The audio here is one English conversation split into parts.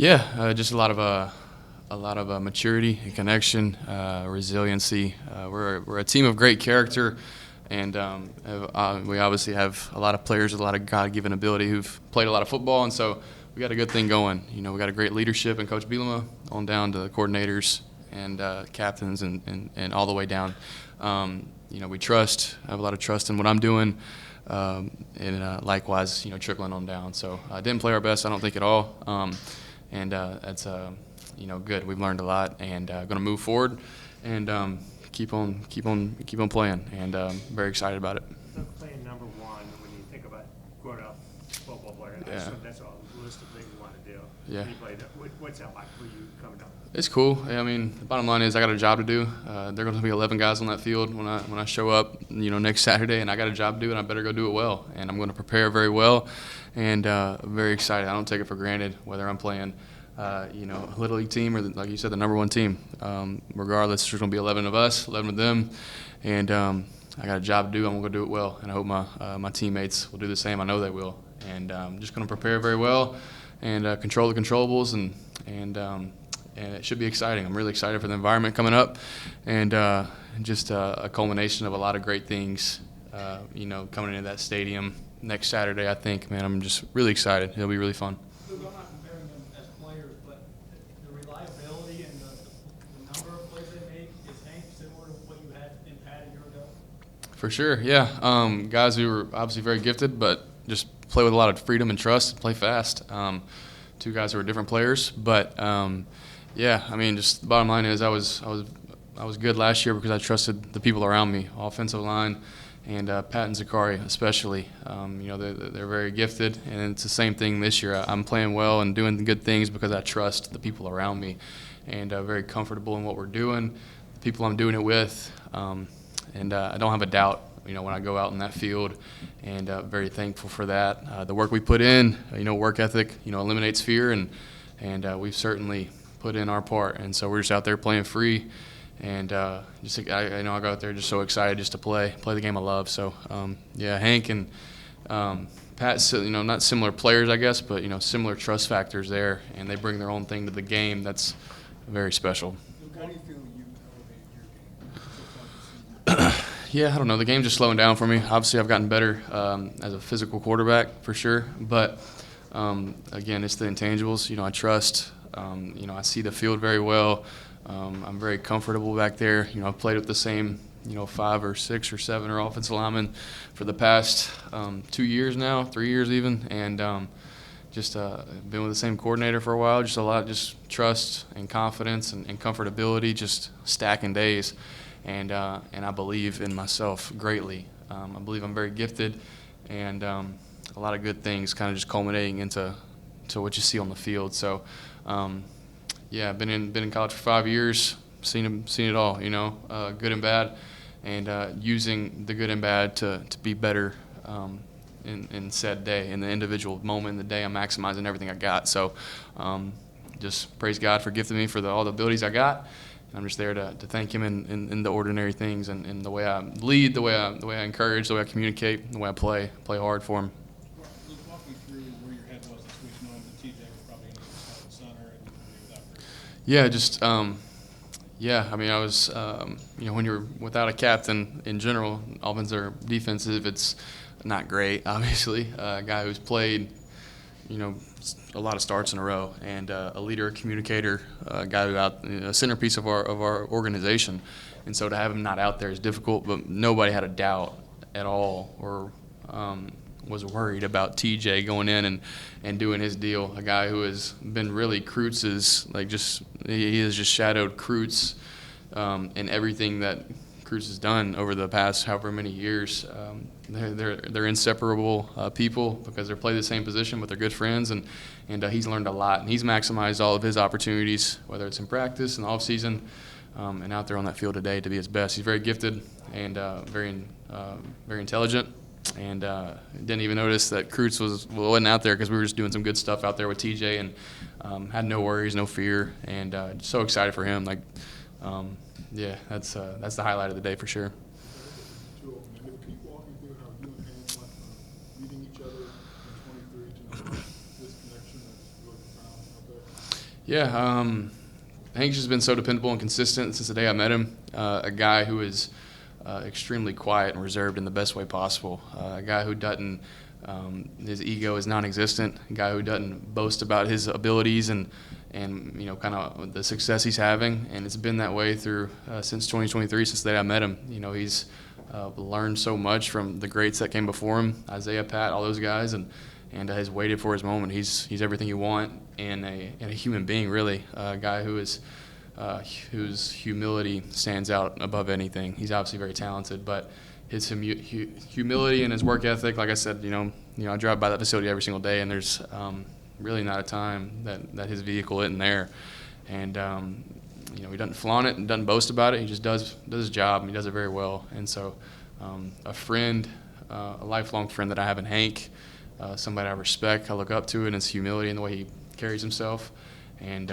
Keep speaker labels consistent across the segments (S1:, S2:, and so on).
S1: Yeah, just a lot of maturity and connection, resiliency. We're a team of great character, and we obviously have a lot of players with a lot of God-given ability who've played a lot of football, and so we got a good thing going. We got a great leadership and Coach Bielema on down to the coordinators and captains and all the way down. We have a lot of trust in what I'm doing, and likewise, trickling on down. So I didn't play our best, I don't think, at all. And that's good. We've learned a lot, and going to move forward and keep on playing. And very excited about it.
S2: So playing number one, when you think about growing up football player,
S1: Yeah.
S2: that's a list of things you want to do.
S1: Yeah.
S2: When you play that, what's that like for you coming up?
S1: It's cool. I mean, the bottom line is I got a job to do. There are going to be 11 guys on that field when I show up, next Saturday, and I got a job to do, and I better go do it well. And I'm going to prepare very well, and I'm very excited. I don't take it for granted whether I'm playing, a little league team or, like you said, the number one team. Regardless, there's going to be 11 of us, 11 of them, and I got a job to do. I'm going to go do it well, and I hope my teammates will do the same. I know they will, and I'm just going to prepare very well and control the controllables and it should be exciting. I'm really excited for the environment coming up, and just a culmination of a lot of great things, coming into that stadium next Saturday. I think, man, I'm just really excited. It'll be really fun.
S3: Luke, I'm not comparing them as players, but the reliability and the number of plays they make, is Hank similar to what you had in Pat a year ago?
S1: For sure, yeah. Guys who are obviously very gifted, but just play with a lot of freedom and trust and play fast. Two guys who are different players, but yeah, I mean, just the bottom line is I was good last year because I trusted the people around me, offensive line, and Pat and Zakari especially. They're very gifted, and it's the same thing this year. I'm playing well and doing good things because I trust the people around me, and very comfortable in what we're doing, the people I'm doing it with, and I don't have a doubt, when I go out in that field, and very thankful for that. The work we put in, work ethic, eliminates fear, and we've certainly put in our part, and so we're just out there playing free, and I go out there just so excited just to play the game I love. So yeah, Hank and Pat, not similar players, I guess, but similar trust factors there, and they bring their own thing to the game. That's very special.
S3: Luke, how do you feel you elevated your game so far this season?
S1: Yeah, I don't know. The game's just slowing down for me. Obviously, I've gotten better as a physical quarterback for sure, but again, it's the intangibles. I trust. I see the field very well. I'm very comfortable back there. I've played with the same, 5 or 6 or 7 or offensive linemen for the past 2 years now, 3 years even, and just been with the same coordinator for a while. Just a lot, just trust and confidence and comfortability, just stacking days, and I believe in myself greatly. I believe I'm very gifted, and a lot of good things kind of just culminating into what you see on the field. So. Yeah, I've been in college for 5 years, seen it all, good and bad, and using the good and bad to be better in said day, in the individual moment in the day. I'm maximizing everything I got. So just praise God for gifting me for all the abilities I got. I'm just there to thank Him in the ordinary things and the way I lead, the way I encourage, the way I communicate, the way I play hard for Him.
S3: Luke, walk me through where your head was this week, knowing that TJ was probably going to be the center and without Bruce.
S1: Yeah, just I mean, I was when you're without a captain in general, offense or defensive, it's not great. Obviously, a guy who's played a lot of starts in a row, and a leader, a communicator, a guy who a centerpiece of our organization, and so to have him not out there is difficult. But nobody had a doubt at all or was worried about TJ going in and doing his deal. A guy who has been really Kreutz's, he has just shadowed Kreutz in everything that Kreutz has done over the past however many years. They're inseparable people because they play the same position, but they're good friends, and he's learned a lot, and he's maximized all of his opportunities, whether it's in practice, in the off season, and out there on that field today to be his best. He's very gifted and very intelligent. And didn't even notice that Kreutz wasn't out there because we were just doing some good stuff out there with TJ, and had no worries, no fear, and so excited for him. Yeah, that's the highlight of the day for sure.
S4: Can you walk me through how you and Hank went from meeting each other in 23 to this connection that's really profound out there?
S1: Yeah, Hank's just been so dependable and consistent since the day I met him. A guy who is extremely quiet and reserved in the best way possible. A guy who doesn't, his ego is non-existent. A guy who doesn't boast about his abilities and kind of the success he's having. And it's been that way through since 2023, since the day I met him. He's learned so much from the greats that came before him, Isaiah, Pat, all those guys, and has waited for his moment. He's everything you want in a human being, really. A guy whose humility stands out above anything. He's obviously very talented, but his humility and his work ethic, like I said, I drive by that facility every single day, and there's really not a time that his vehicle isn't there. And he doesn't flaunt it and doesn't boast about it. He just does his job, and he does it very well. And so a friend, a lifelong friend that I have in Hank, somebody I respect, I look up to in his humility and the way he carries himself, and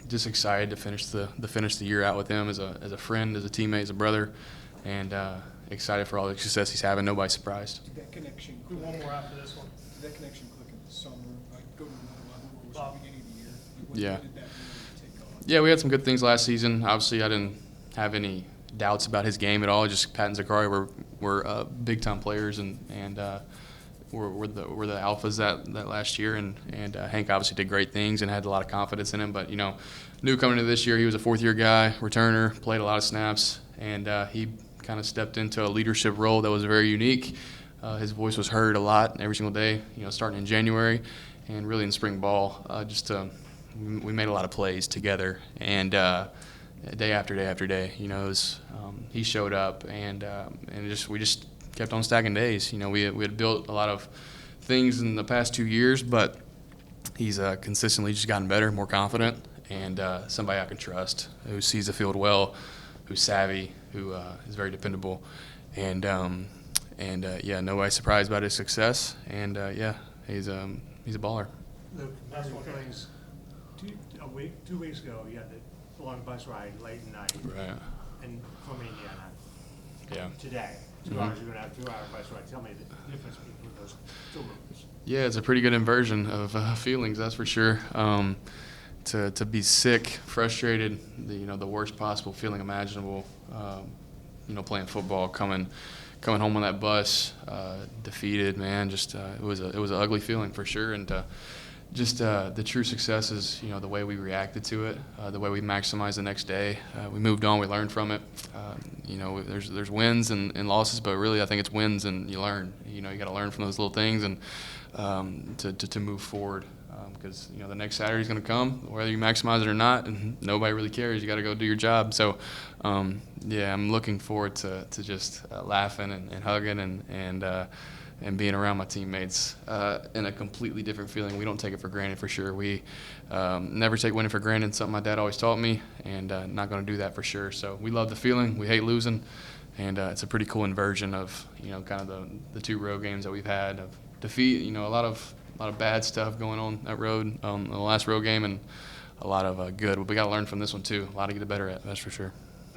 S1: just excited to finish the year out with him as a friend, as a teammate, as a brother, and excited for all the success he's having. Nobody's surprised.
S4: Did that connection
S3: Do
S4: click?
S3: one more after this one.
S4: Did that connection click in the summer? Like go to another level, or was it
S3: Bob.
S4: the beginning of the year?
S1: Yeah.
S4: When did that really take off?
S1: Yeah, we had some good things last season. Obviously, I didn't have any doubts about his game at all. Just Pat and Zachary were big time players, and were the alphas that last year. And Hank obviously did great things and had a lot of confidence in him. But knew coming into this year he was a fourth year guy, returner, played a lot of snaps, and he kind of stepped into a leadership role that was very unique. His voice was heard a lot every single day. Starting in January and really in spring ball. We made a lot of plays together, and day after day after day, he showed up, and we just kept on stacking days. We had built a lot of things in the past 2 years, but he's consistently just gotten better, more confident, and somebody I can trust, who sees the field well, who's savvy, who is very dependable, and nobody's surprised about his success, and he's a baller.
S2: Luke,
S3: Last one.
S2: things. 2 weeks ago, you had the long bus ride late at night,
S1: Right.
S2: and from Indiana.
S1: Yeah.
S2: Today, 2
S1: Mhm.
S2: hours, you're gonna have 2 hour bus ride. Tell me the difference between those two moves.
S1: Yeah, it's a pretty good inversion of feelings, that's for sure. To be sick, frustrated, the worst possible feeling imaginable. Playing football, coming home on that bus, defeated, man. Just it was an ugly feeling for sure, and just the true success is the way we reacted to it, the way we maximized the next day. We moved on, we learned from it. There's wins and losses, but really I think it's wins and you learn. You got to learn from those little things and to move forward. Because the next Saturday is going to come, whether you maximize it or not, and nobody really cares. You got to go do your job. So, I'm looking forward to just laughing and hugging and being around my teammates in a completely different feeling. We don't take it for granted, for sure. We never take winning for granted. Something my dad always taught me, and not going to do that for sure. So we love the feeling. We hate losing, and it's a pretty cool inversion of kind of the 2 road games that we've had of defeat. A lot of bad stuff going on that road, the last road game, and a lot of good. But we got to learn from this one too. A lot to get better at, that's for sure.